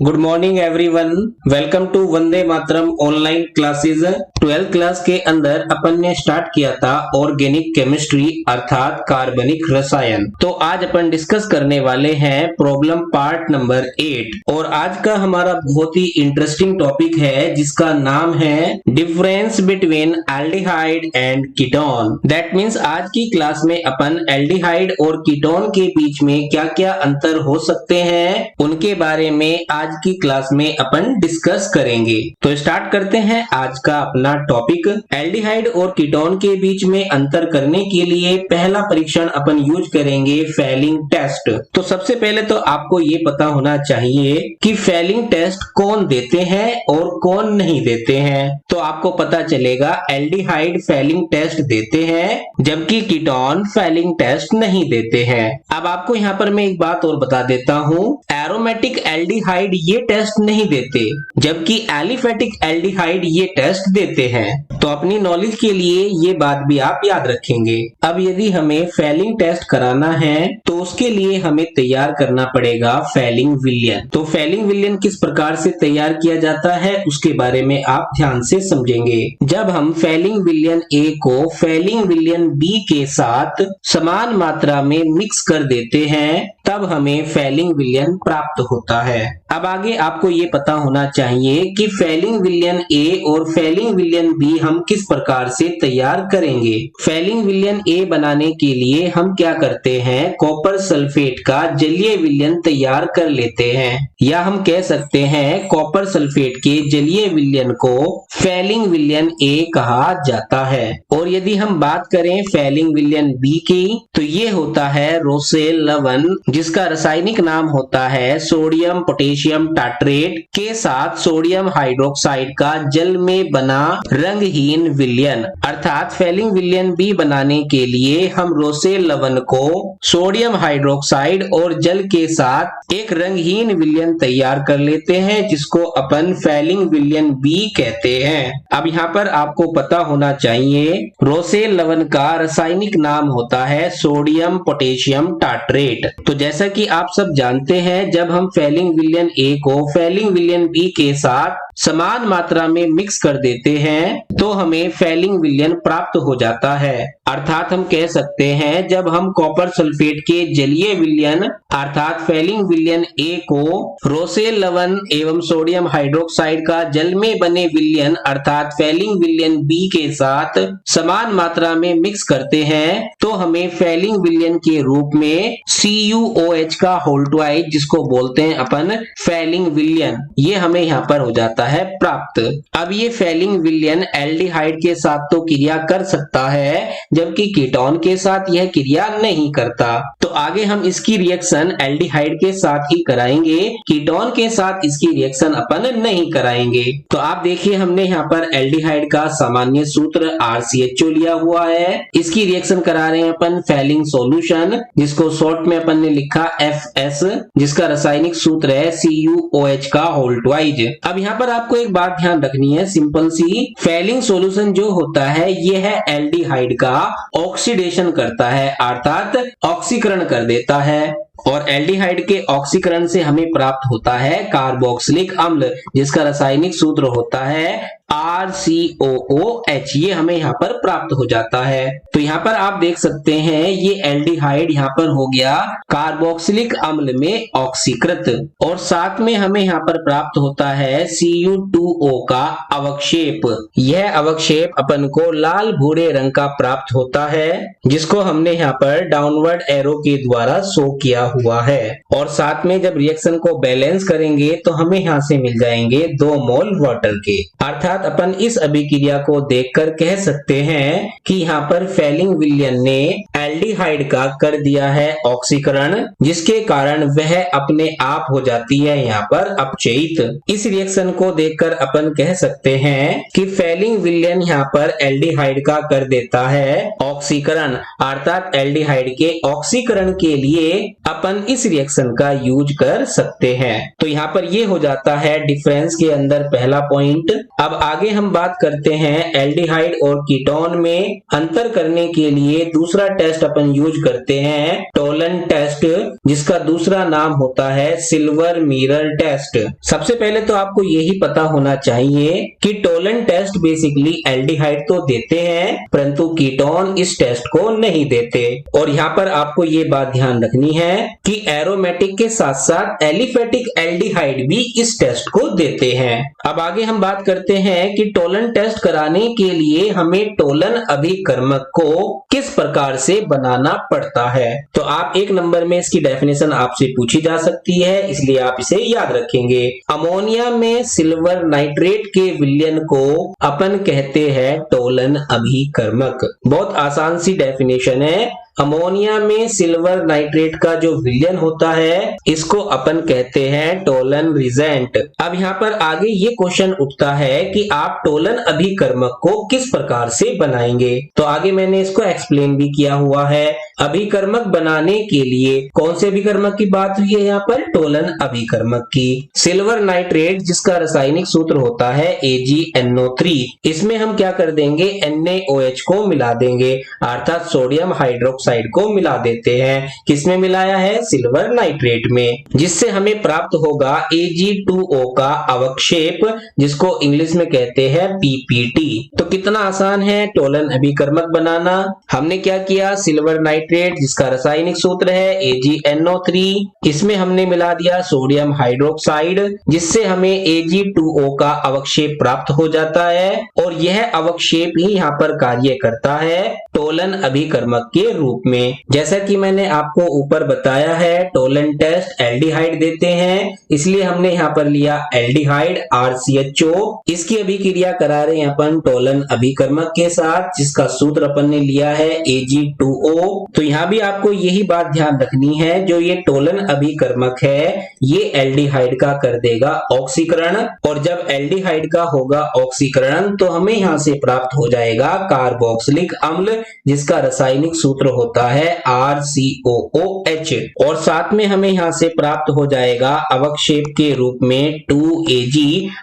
Good morning everyone. Welcome to Vande Mataram online classes. 12th class के अंदर अपन ने स्टार्ट किया था ऑर्गेनिक केमिस्ट्री अर्थात कार्बनिक रसायन। तो आज अपन डिस्कस करने वाले हैं प्रॉब्लम पार्ट नंबर 8 और आज का हमारा बहुत ही इंटरेस्टिंग टॉपिक है जिसका नाम है difference between aldehyde and ketone. That means आज की क्लास में अपन एल्डिहाइड और कीटोन के बीच में क्या क्या अंतर हो सकते हैं उनके बारे में आज की क्लास में अपन डिस्कस करेंगे। तो स्टार्ट करते हैं आज का अपना टॉपिक। एल्डिहाइड और कीटोन के बीच में अंतर करने के लिए पहला परीक्षण अपन यूज करेंगे फेलिंग टेस्ट। तो सबसे पहले तो आपको ये पता होना चाहिए कि फेलिंग टेस्ट कौन देते हैं और कौन नहीं देते हैं। तो आपको पता चलेगा एल्डिहाइड फेलिंग टेस्ट देते हैं जबकि कीटोन फेलिंग टेस्ट नहीं देते हैं। अब आपको यहाँ पर मैं एक बात और बता देता हूँ, एरोमेटिक एल्डिहाइड ये टेस्ट नहीं देते जबकि एलिफेटिक एल्डिहाइड ये टेस्ट देते हैं। तो अपनी नॉलेज के लिए ये बात भी आप याद रखेंगे। अब यदि हमें फेलिंग टेस्ट कराना है तो उसके लिए हमें तैयार करना पड़ेगा फेलिंग विलयन। तो फेलिंग विलयन किस प्रकार से तैयार किया जाता है उसके बारे में आप ध्यान से समझेंगे। जब हम फेलिंग विलयन ए को फेलिंग विलयन बी के साथ समान मात्रा में मिक्स कर देते हैं तब हमें फेलिंग विलयन प्राप्त होता है। अब आगे आपको ये पता होना चाहिए कि फेलिंग विलयन ए और फेलिंग विलयन बी हम किस प्रकार से तैयार करेंगे। फेलिंग विलयन ए बनाने के लिए हम क्या करते हैं, कॉपर सल्फेट का जलीय विलयन तैयार कर लेते हैं, या हम कह सकते हैं कॉपर सल्फेट के जलीय विलयन को फेलिंग विलयन ए कहा जाता है। और यदि हम बात करें फेलिंग विलयन बी की तो ये होता है रोसेल लवण जिसका रासायनिक नाम होता है सोडियम पोटेशियम टाट्रेट के साथ सोडियम हाइड्रोक्साइड का जल में बना रंगहीन विलयन। अर्थात फेलिंग विलयन बी बनाने के लिए हम रोसेल लवण को सोडियम हाइड्रोक्साइड और जल के साथ एक रंगहीन विलयन तैयार कर लेते हैं जिसको अपन फेलिंग विलयन बी कहते हैं। अब यहाँ पर आपको पता होना चाहिए रोसेल लवण का रासायनिक नाम होता है सोडियम पोटेशियम टाट्रेट। तो जैसा कि आप सब जानते हैं जब हम फेलिंग विलयन ए को फेलिंग विलयन बी के साथ समान मात्रा में मिक्स कर देते हैं तो हमें फेलिंग विलयन प्राप्त हो जाता है। अर्थात हम कह सकते हैं जब हम कॉपर सल्फेट के जलीय विलयन अर्थात फेलिंग विलयन ए को रोसेल लवण एवं सोडियम हाइड्रोक्साइड का जल में बने विलयन अर्थात फेलिंग विलयन बी के साथ समान मात्रा में मिक्स करते हैं तो हमें फेलिंग विलयन के रूप में CuOH का होल ट्वाइस जिसको बोलते हैं अपन फेलिंग विलयन, ये हमें यहाँ पर हो जाता है प्राप्त। अब ये फेलिंग विलयन एल्डिहाइड के साथ तो क्रिया कर सकता है जबकि कीटोन के साथ यह क्रिया नहीं करता। तो आगे हम इसकी रिएक्शन एल्डिहाइड के साथ ही कराएंगे, कीटोन के साथ इसकी रिएक्शन अपन नहीं कराएंगे। तो आप देखिए हमने यहाँ पर एल्डिहाइड का सामान्य सूत्र RCHO लिया हुआ है, इसकी रिएक्शन करा रहे हैं अपन फेलिंग सॉल्यूशन जिसको शॉर्ट में अपन ने लिखा FS जिसका रासायनिक सूत्र है CuOH का होल ट्वाइस। अब यहाँ पर आपको एक बात ध्यान रखनी है सिंपल सी, फेलिंग सॉल्यूशन जो होता है ये है एल्डिहाइड का ऑक्सीडेशन करता है अर्थात ऑक्सीकरण कर देता है और एल्डिहाइड के ऑक्सीकरण से हमें प्राप्त होता है कार्बोक्सिलिक अम्ल जिसका रासायनिक सूत्र होता है RCOOH, ये हमें यहाँ पर प्राप्त हो जाता है। तो यहाँ पर आप देख सकते हैं ये एल्डिहाइड यहाँ पर हो गया कार्बोक्सिलिक अम्ल में ऑक्सीकृत और साथ में हमें यहाँ पर प्राप्त होता है Cu2O का अवक्षेप। यह अवक्षेप अपन को लाल भूरे रंग का प्राप्त होता है जिसको हमने यहाँ पर डाउनवर्ड एरो के द्वारा शो किया हुआ है। और साथ में जब रिएक्शन को बैलेंस करेंगे तो हमें यहाँ से मिल जाएंगे 2 मोल वाटर के। अर्थात अपन इस अभिक्रिया को देखकर कह सकते हैं कि यहाँ पर फेलिंग विलयन ने एल्डिहाइड का कर दिया है ऑक्सीकरण जिसके कारण वह अपने आप हो जाती है यहाँ पर अपचयित। इस रिएक्शन को देखकर अपन कह सकते हैं कि फेलिंग विलयन यहाँ पर एल्डिहाइड का कर देता है ऑक्सीकरण अर्थात एल्डिहाइड के ऑक्सीकरण के लिए अपन इस रिएक्शन का यूज कर सकते हैं। तो यहाँ पर ये हो जाता है डिफरेंस के अंदर पहला पॉइंट। अब आगे हम बात करते हैं एल्डिहाइड और कीटोन में अंतर करने के लिए दूसरा टेस्ट अपन यूज करते हैं टोलन टेस्ट, जिसका दूसरा नाम होता है सिल्वर मिरर टेस्ट। सबसे पहले तो आपको यही पता होना चाहिए कि टोलन टेस्ट बेसिकली एल्डिहाइड तो देते हैं परंतु कीटोन इस टेस्ट को नहीं देते। और यहाँ पर आपको ये बात ध्यान रखनी है कि एरोमेटिक के साथ साथ एलिफेटिक एल्डिहाइड भी इस टेस्ट को देते हैं। अब आगे हम बात करते हैं कि टोलन टेस्ट कराने के लिए हमें टोलन अभिकर्मक को किस प्रकार से बनाना पड़ता है। तो आप एक नंबर में इसकी डेफिनेशन आपसे पूछी जा सकती है, इसलिए आप इसे याद रखेंगे। अमोनिया में सिल्वर नाइट्रेट के विलयन को अपन कहते हैं टोलन अभिकर्मक। बहुत आसान सी डेफिनेशन है। अमोनिया में सिल्वर नाइट्रेट का जो विलयन होता है इसको अपन कहते हैं टोलन रिजेंट। अब यहाँ पर आगे ये क्वेश्चन उठता है कि आप टोलन अभिकर्मक को किस प्रकार से बनाएंगे। तो आगे मैंने इसको एक्सप्लेन भी किया हुआ है। अभिकर्मक बनाने के लिए कौन से अभिकर्मक की बात हुई है यहाँ पर? टोलन अभिकर्मक की। सिल्वर नाइट्रेट जिसका रासायनिक सूत्र होता है AgNO3, इसमें हम क्या कर देंगे NaOH को मिला देंगे अर्थात सोडियम हाइड्रोक्साइड को मिला देते हैं। किसमें मिलाया है? सिल्वर नाइट्रेट में, जिससे हमें प्राप्त होगा Ag2O का अवक्षेप जिसको इंग्लिश में कहते हैं PPT। तो कितना आसान है टोलन अभिकर्मक बनाना। हमने क्या किया? सिल्वर नाइट्रेट जिसका रासायनिक सूत्र है AgNO3, इसमें हमने मिला दिया सोडियम हाइड्रोक्साइड जिससे हमें Ag2O का अवक्षेप प्राप्त हो जाता है और यह अवक्षेप ही यहाँ पर कार्य करता है टोलन अभिकर्मक के रूप में। जैसा कि मैंने आपको ऊपर बताया है टोलन टेस्ट एल्डिहाइड देते हैं, इसलिए हमने यहाँ पर लिया एल्डिहाइड RCHO। इसकी अभिक्रिया करा रहे हैं अपन टोलन अभिकर्मक के साथ जिसका सूत्र अपन ने लिया है Ag2O। तो यहाँ भी आपको यही बात ध्यान रखनी है, जो ये टोलन अभिकर्मक है ये एल्डिहाइड का कर देगा ऑक्सीकरण और जब एल्डिहाइड का होगा ऑक्सीकरण तो हमें यहाँ से प्राप्त हो जाएगा कार्बोक्सिलिक अम्ल जिसका रासायनिक सूत्र होता है RCOOH और साथ में हमें यहाँ से प्राप्त हो जाएगा अवक्षेप के रूप में 2Ag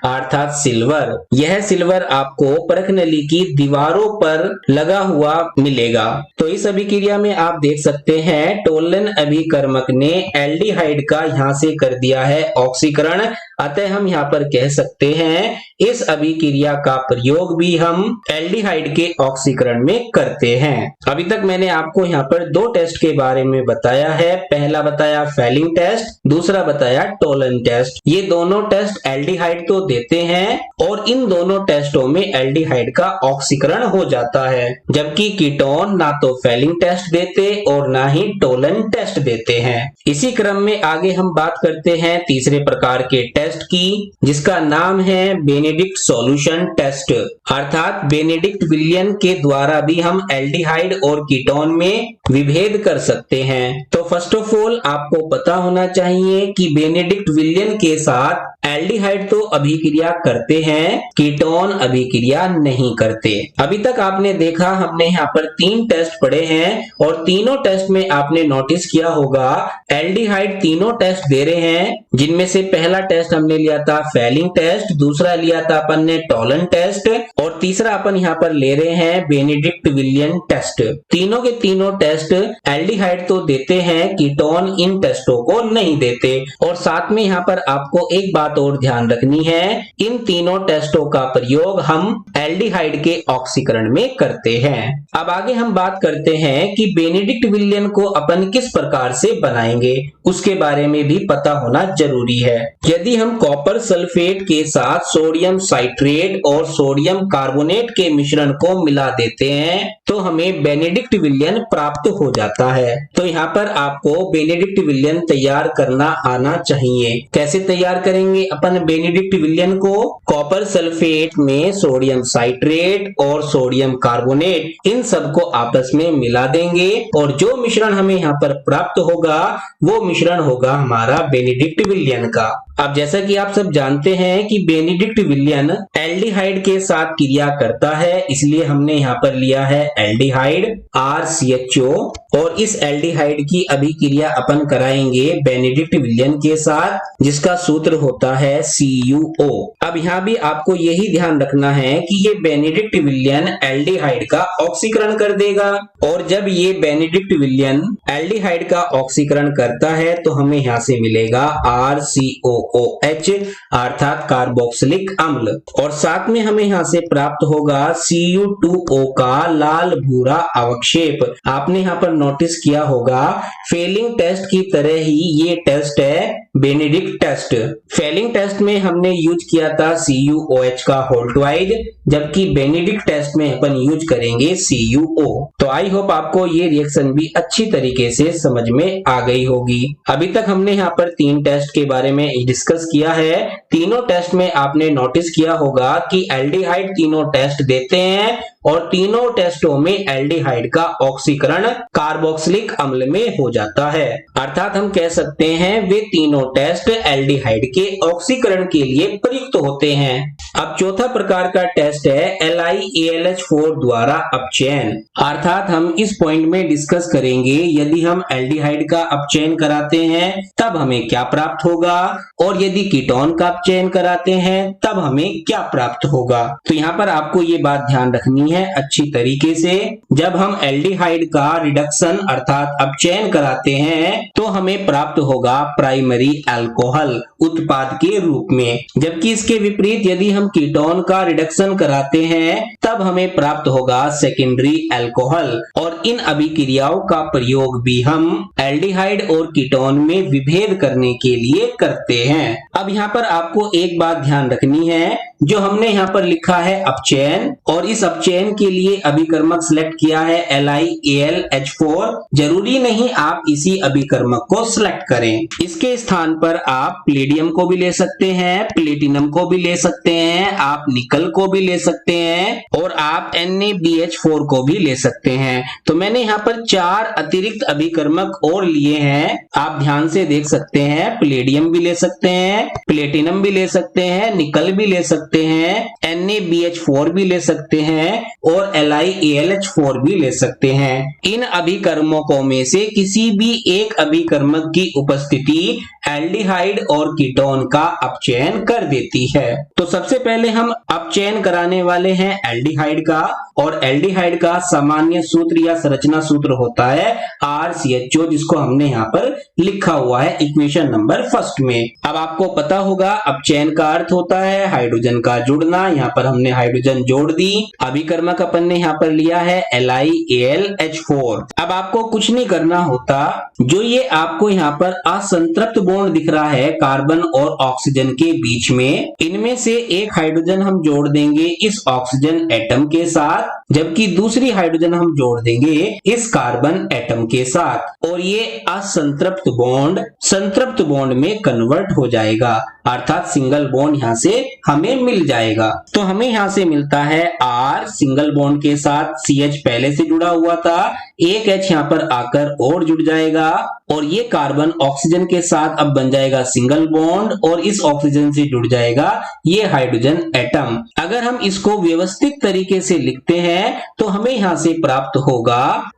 अर्थात सिल्वर। यह सिल्वर आपको परख नली की दीवारों पर लगा हुआ मिलेगा। तो इस अभिक्रिया में आप देख सकते हैं टोलन अभिकर्मक ने एल्डिहाइड का यहाँ से कर दिया है ऑक्सीकरण, अतः हम यहाँ पर कह सकते हैं इस अभिक्रिया का प्रयोग भी हम एल्डिहाइड के ऑक्सीकरण में करते हैं। अभी तक मैंने आपको यहाँ पर दो टेस्ट के बारे में बताया है। पहला बताया फेलिंग टेस्ट, दूसरा बताया टोलन टेस्ट। ये दोनों टेस्ट एल्डिहाइड तो देते हैं और इन दोनों टेस्टों में एल्डिहाइड का ऑक्सीकरण हो जाता है, जबकि कीटोन ना तो फेलिंग टेस्ट देते और ना ही टोलन टेस्ट देते हैं। इसी क्रम में आगे हम बात करते हैं तीसरे प्रकार के टेस्ट की जिसका नाम है बेनेडिक्ट सॉल्यूशन टेस्ट अर्थात बेनेडिक्ट विलयन के द्वारा भी हम एल्डिहाइड और कीटोन में विभेद कर सकते हैं। तो फर्स्ट ऑफ ऑल आपको पता होना चाहिए कि बेनेडिक्ट विलयन के साथ एल्डिहाइड तो अभिक्रिया करते हैं, कीटोन अभिक्रिया नहीं करते। अभी तक आपने देखा हमने यहाँ पर 3 टेस्ट पढ़े हैं और तीनों टेस्ट में आपने नोटिस किया होगा एल्डिहाइड तीनों टेस्ट दे रहे हैं, जिनमें से पहला टेस्ट हमने लिया था फेलिंग टेस्ट, दूसरा लिया था अपन ने टोलन टेस्ट और तीसरा अपन यहाँ पर ले रहे हैं बेनेडिक्ट विलयन टेस्ट। तीनों के तीनों टेस्ट एल्डिहाइड तो देते हैं, कीटोन इन टेस्टों को नहीं देते। और साथ में यहाँ पर आपको एक बात और ध्यान रखनी है, इन तीनों टेस्टों का प्रयोग हम एल्डिहाइड के ऑक्सीकरण में करते हैं। अब आगे हम बात करते हैं कि बेनेडिक्ट विलयन को अपन किस प्रकार से बनाएंगे, उसके बारे में भी पता होना जरूरी है। यदि हम कॉपर सल्फेट के साथ सोडियम साइट्रेट और सोडियम कार्बोनेट के मिश्रण को मिला देते हैं तो हमें बेनेडिक्ट विलयन प्राप्त हो जाता है। तो यहाँ पर आपको बेनेडिक्ट विलयन तैयार करना आना चाहिए। कैसे तैयार करेंगे अपन बेनेडिक्ट विलयन को? कॉपर सल्फेट में सोडियम साइट्रेट और सोडियम कार्बोनेट इन सबको आपस में मिला देंगे और जो मिश्रण हमें यहाँ पर प्राप्त होगा वो मिश्रण होगा हमारा बेनेडिक्ट विलयन का। अब जैसा कि आप सब जानते हैं कि बेनेडिक्ट विलयन एल्डिहाइड के साथ क्रिया करता है, इसलिए हमने यहाँ पर लिया है एल्डिहाइड RCHO और इस एल्डिहाइड की अभिक्रिया अपन कराएंगे बेनेडिक्ट विलियन के साथ, जिसका सूत्र होता है CuO। अब यहाँ भी आपको यही ध्यान रखना है कि ये बेनेडिक्ट विलियन एल्डिहाइड का ऑक्सीकरण कर देगा, और जब ये बेनेडिक्ट विलियन एल्डिहाइड का ऑक्सीकरण करता है तो हमें यहाँ से मिलेगा RCOOH अर्थात कार्बोक्सिलिक अम्ल, और साथ में हमें यहाँ से प्राप्त होगा Cu2O का लाल भूरा अवक्षेप। आपने यहाँ पर नोटिस किया होगा फेलिंग टेस्ट की तरह ही ये टेस्ट है बेनेडिक्ट टेस्ट। फेलिंग टेस्ट में हमने यूज किया था CuOH का होल ट्वाइड, जबकि बेनेडिक्ट टेस्ट में अपन यूज करेंगे CuO। तो आई होप आपको ये रिएक्शन भी अच्छी तरीके से समझ में आ गई होगी। अभी तक हमने यहाँ पर 3 टेस्ट के बारे में डिस्कस किया है। तीनों टेस्ट में आपने नोटिस किया होगा कि एल्डिहाइड तीनों टेस्ट देते हैं और तीनों टेस्टों में एल्डिहाइड का ऑक्सीकरण कार्बोक्सिलिक अम्ल में हो जाता है, अर्थात हम कह सकते हैं वे तीनों टेस्ट एल्डिहाइड के ऑक्सीकरण के लिए प्रयुक्त होते हैं। अब चौथा प्रकार का टेस्ट है LiAlH4 द्वारा अपचयन, अर्थात हम इस पॉइंट में डिस्कस करेंगे यदि हम एल्डिहाइड का अपचयन कराते हैं तब हमें क्या प्राप्त होगा, और यदि कीटोन का अपचयन कराते हैं तब हमें क्या प्राप्त होगा। तो यहाँ पर आपको ये बात ध्यान रखनी है अच्छी तरीके से। जब हम एल्डिहाइड का रिडक्शन अर्थात अपचयन कराते हैं तो हमें प्राप्त होगा प्राइमरी अल्कोहल उत्पाद के रूप में, जबकि इसके विपरीत यदि हम कीटोन का रिडक्शन कराते हैं तब हमें प्राप्त होगा सेकेंडरी अल्कोहल, और इन अभिक्रियाओं का प्रयोग भी हम एल्डिहाइड और कीटोन में विभेद करने के लिए करते हैं। अब यहाँ पर आपको एक बात ध्यान रखनी है, जो हमने यहाँ पर लिखा है अपचयन, और इस अपचयन के लिए अभिकर्मक सिलेक्ट किया है LiAlH4। जरूरी नहीं आप इसी अभिकर्मक को सिलेक्ट करें, इसके स्थान पर आप प्लेडियम को भी ले सकते हैं, प्लेटिनम को भी ले सकते हैं, आप निकल को भी ले सकते हैं, और आप NaBH4 को भी ले सकते हैं। तो मैंने यहाँ पर 4 अतिरिक्त अभिकर्मक और लिए हैं, आप ध्यान से देख सकते हैं। प्लेडियम भी ले सकते हैं, प्लेटिनम भी ले सकते हैं, निकल भी ले सकते हैं, NaBH4 भी ले सकते हैं और LiAlH4 भी ले सकते हैं। इन अभिकर्मकों में से किसी भी एक अभिकर्मक की उपस्थिति एल्डिहाइड और कीटोन का अपचयन कर देती है। तो सबसे पहले हम अपचयन कराने वाले हैं एल्डिहाइड का, और एल्डिहाइड का सामान्य सूत्र या संरचना सूत्र होता है RCHO, जिसको हमने यहाँ पर लिखा हुआ है इक्वेशन नंबर 1 में। अब आपको पता होगा अपचयन का अर्थ होता है हाइड्रोजन का जुड़ना, यहाँ पर हमने हाइड्रोजन जोड़ दी। अभिकर्मक अपन ने यहाँ पर लिया है LiAlH4। अब आपको कुछ नहीं करना होता, जो ये आपको यहाँ पर असंतृप्त बॉन्ड दिख रहा है कार्बन और ऑक्सीजन के बीच में, इनमें से एक हाइड्रोजन हम जोड़ देंगे इस ऑक्सीजन एटम के साथ, जबकि दूसरी हाइड्रोजन हम जोड़ देंगे इस कार्बन एटम के साथ, और ये असंतृप्त बॉन्ड संतृप्त बॉन्ड में कन्वर्ट हो जाएगा, अर्थात सिंगल बॉन्ड यहाँ से हमें मिल जाएगा। तो हमें यहाँ से मिलता है R सिंगल बॉन्ड के साथ CH पहले से जुड़ा हुआ था, एक H यहाँ पर आकर और जुड़ जाएगा, और ये कार्बन ऑक्सीजन के साथ अब बन जाएगा सिंगल बॉन्ड, और इस ऑक्सीजन से जुड़ जाएगा ये हाइड्रोजन एटम। अगर हम इसको व्यवस्थित तरीके से लिखते हैं तो हमें यहाँ से प्राप्त होगा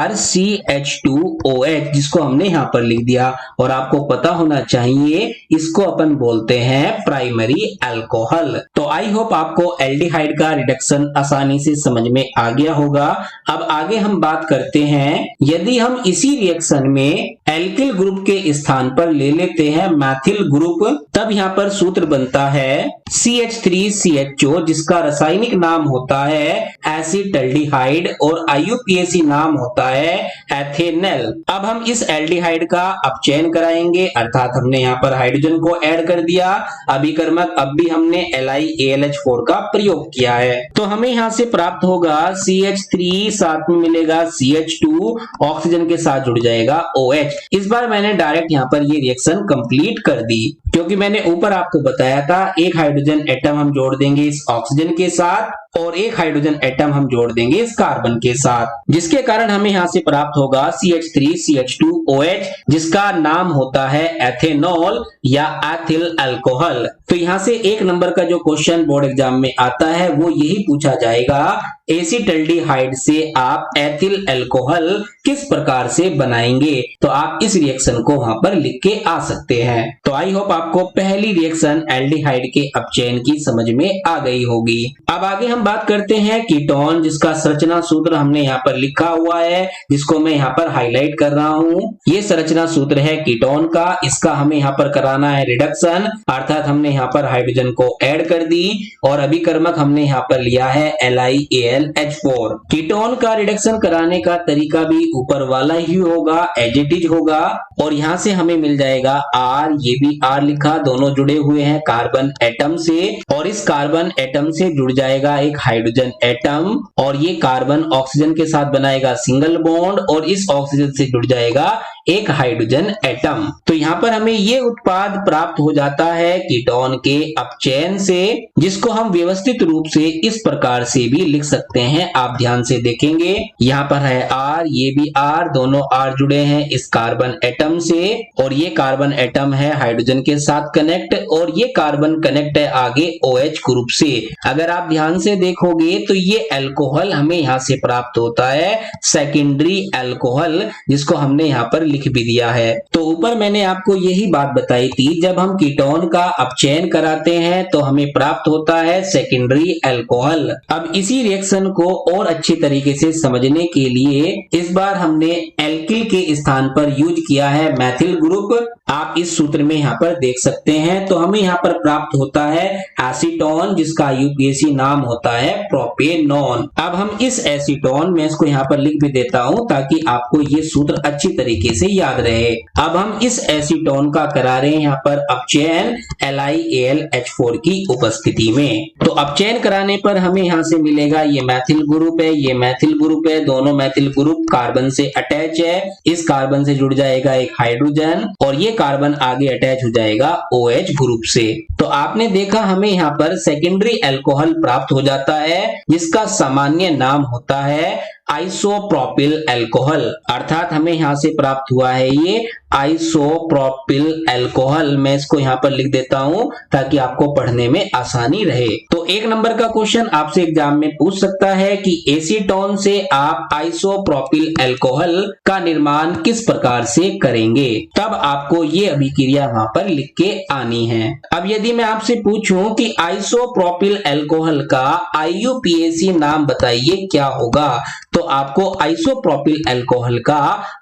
RCH2OH, जिसको हमने यहाँ पर लिख दिया, और आपको पता होना चाहिए इसको अपन बोलते हैं प्राइमरी अल्कोहल। तो आई होप आपको एल्डिहाइड का रिडक्शन आसानी से समझ में आ गया होगा। अब आगे हम बात करते हैं, यदि हम इसी रिएक्शन में एल्किल ग्रुप के स्थान पर ले लेते हैं मैथिल ग्रुप, तब यहाँ पर सूत्र बनता है CH3CHO, जिसका रासायनिक नाम होता है एसिटल्डिहाइड और IUPAC नाम होता है एथेनल। अब हम इस एल्डिहाइड का अपचयन कराएंगे, अर्थात हमने यहाँ पर हाइड्रोजन को ऐड कर दिया, अभिकर्मक अब भी हमने LiAlH4 का प्रयोग किया है। तो हमें यहाँ से प्राप्त होगा CH3, साथ में मिलेगा CH2, ऑक्सीजन के साथ जुड़ जाएगा OH। इस बार मैंने डायरेक्ट यहाँ पर ये रिएक्शन कंप्लीट कर दी, क्योंकि मैंने ऊपर आपको बताया था एक हाइड्रोजन एटम हम जोड़ देंगे इस ऑक्सीजन के साथ, और एक हाइड्रोजन एटम हम जोड़ देंगे इस कार्बन के साथ, जिसके कारण हमें यहाँ से प्राप्त होगा CH3CH2OH, जिसका नाम होता है एथेनॉल या एथिल अल्कोहल। तो यहाँ से एक नंबर का जो क्वेश्चन बोर्ड एग्जाम में आता है वो यही पूछा जाएगा, एसिटल्डिहाइड से आप एथिल अल्कोहल किस प्रकार से बनाएंगे। तो आप इस रिएक्शन को वहां पर लिख के आ सकते हैं। तो आई होप आपको पहली रिएक्शन एल्डिहाइड के अपचयन की समझ में आ गई होगी। अब आगे हम बात करते हैं कीटोन, जिसका संरचना सूत्र हमने यहाँ पर लिखा हुआ है, जिसको मैं यहाँ पर हाईलाइट कर रहा हूँ। ये संरचना सूत्र है कीटोन का। इसका हमें यहाँ पर कराना है रिडक्शन, अर्थात हमने यहाँ पर हाइड्रोजन को ऐड कर दी और अभिकर्मक हमने यहाँ पर लिया है LiAlH4। कीटोन का रिडक्शन कराने का तरीका भी ऊपर वाला ही होगा, एज इट इज होगा। और यहाँ से हमें मिल जाएगा R, ये भी R लिखा, दोनों जुड़े हुए हैं कार्बन एटम से, और इस कार्बन एटम से जुड़ जाएगा एक हाइड्रोजन एटम, और ये कार्बन ऑक्सीजन के साथ बनाएगा सिंगल बॉन्ड, और इस ऑक्सीजन से जुड़ जाएगा एक हाइड्रोजन एटम। तो यहाँ पर हमें ये उत्पाद प्राप्त हो जाता है कीटोन के अपचयन से, जिसको हम व्यवस्थित रूप से इस प्रकार से भी लिख सकते हैं। आप ध्यान से देखेंगे, यहाँ पर है R, ये भी R, दोनों R जुड़े हैं इस कार्बन एटम से, और ये कार्बन एटम है हाइड्रोजन के साथ कनेक्ट, और ये कार्बन कनेक्ट है आगे OH ग्रुप से। अगर आप ध्यान से देखोगे तो ये अल्कोहल हमें यहाँ से प्राप्त होता है, सेकेंडरी अल्कोहल, जिसको हमने यहाँ पर लिख भी दिया है। तो ऊपर मैंने आपको यही बात बताई थी, जब हम कीटोन का अपचयन कराते हैं तो हमें प्राप्त होता है सेकेंडरी अल्कोहल। अब इसी रिएक्शन को और अच्छी तरीके से समझने के लिए इस बार हमने एल्किल के स्थान पर यूज किया है मैथिल ग्रुप। आप इस सूत्र में यहाँ पर देख सकते हैं। तो हमें यहाँ पर प्राप्त होता है एसीटोन, जिसका यूपीएसी नाम होता है प्रोपेनॉन। अब हम इस एसीटोन में इसको यहाँ पर लिख भी देता हूं ताकि आपको ये सूत्र अच्छी तरीके से याद रहे। अब हम इस एसीटोन का करा रहे हैं यहाँ पर अपचयन LiAlH4 की उपस्थिति में। तो अपचयन कराने पर हमें यहाँ से मिलेगा ये मैथिल ग्रुप है, ये मैथिल ग्रुप है, दोनों मैथिल ग्रुप कार्बन से अटैच है। इस कार्बन से जुड़ जाएगा एक हाइड्रोजन, और ये कार्बन आगे अटैच हो जाएगा OH ग्रुप से। तो आपने देखा हमें यहाँ पर सेकेंडरी अल्कोहल प्राप्त हो जाता है, जिसका सामान्य नाम होता है आइसोप्रोपिल अल्कोहल, अर्थात हमें यहाँ से प्राप्त हुआ है ये आइसोप्रोपिल अल्कोहल। मैं इसको यहाँ पर लिख देता हूं ताकि आपको पढ़ने में आसानी रहे। तो एक नंबर का क्वेश्चन आपसे एग्जाम में पूछ सकता है कि एसीटोन से आप आइसोप्रोपिल अल्कोहल का निर्माण किस प्रकार से करेंगे। तब आपको ये अभिक्रिया वहां पर लिख के आनी है। अब यदि मैं आपसे पूछूं कि आइसोप्रोपिल अल्कोहल का IUPAC नाम बताइए क्या होगा, तो आपको आइसोप्रोपिल अल्कोहल का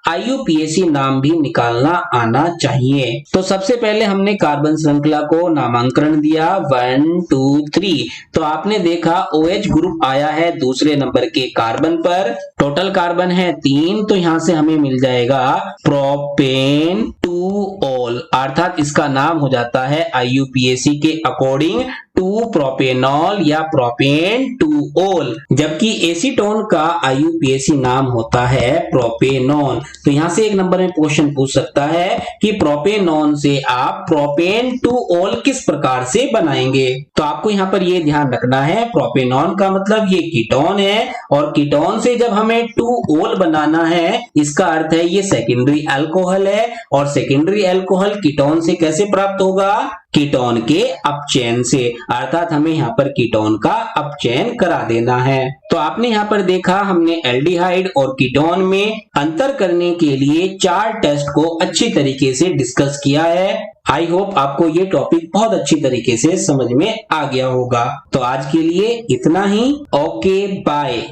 IUPAC नाम भी निकालना आना चाहिए। तो सबसे पहले हमने कार्बन श्रृंखला को नामांकन दिया 1 2 3। तो आपने देखा OH ग्रुप आया है दूसरे नंबर के कार्बन पर, टोटल कार्बन है 3। तो यहां से हमें मिल जाएगा प्रोपेन 2ऑल, अर्थात इसका नाम हो जाता है IUPAC के अकॉर्डिंग 2 प्रोपेनॉल या प्रोपेन 2ऑल, जबकि एसीटोन का IUPAC नाम होता है प्रोपेनॉन। तो यहां से एक नंबर में क्वेश्चन पूछ सकता है कि प्रोपेनॉन से आप प्रोपेन 2ऑल किस प्रकार से बनाएंगे। तो आपको यहां पर ये ध्यान रखना है, प्रोपेनॉन का मतलब ये कीटोन है, और कीटोन से जब हमें 2ऑल बनाना है, इसका अर्थ है ये सेकेंडरी अल्कोहल है, और सेकेंडरी अल्कोहल कीटोन से कैसे प्राप्त होगा, कीटोन के अपचयन से, अर्थात हमें यहाँ पर कीटोन का अपचयन करा देना है। तो आपने यहाँ पर देखा हमने एल्डिहाइड और कीटोन में अंतर करने के लिए 4 टेस्ट को अच्छी तरीके से डिस्कस किया है। आई होप आपको ये टॉपिक बहुत अच्छी तरीके से समझ में आ गया होगा। तो आज के लिए इतना ही। Okay bye.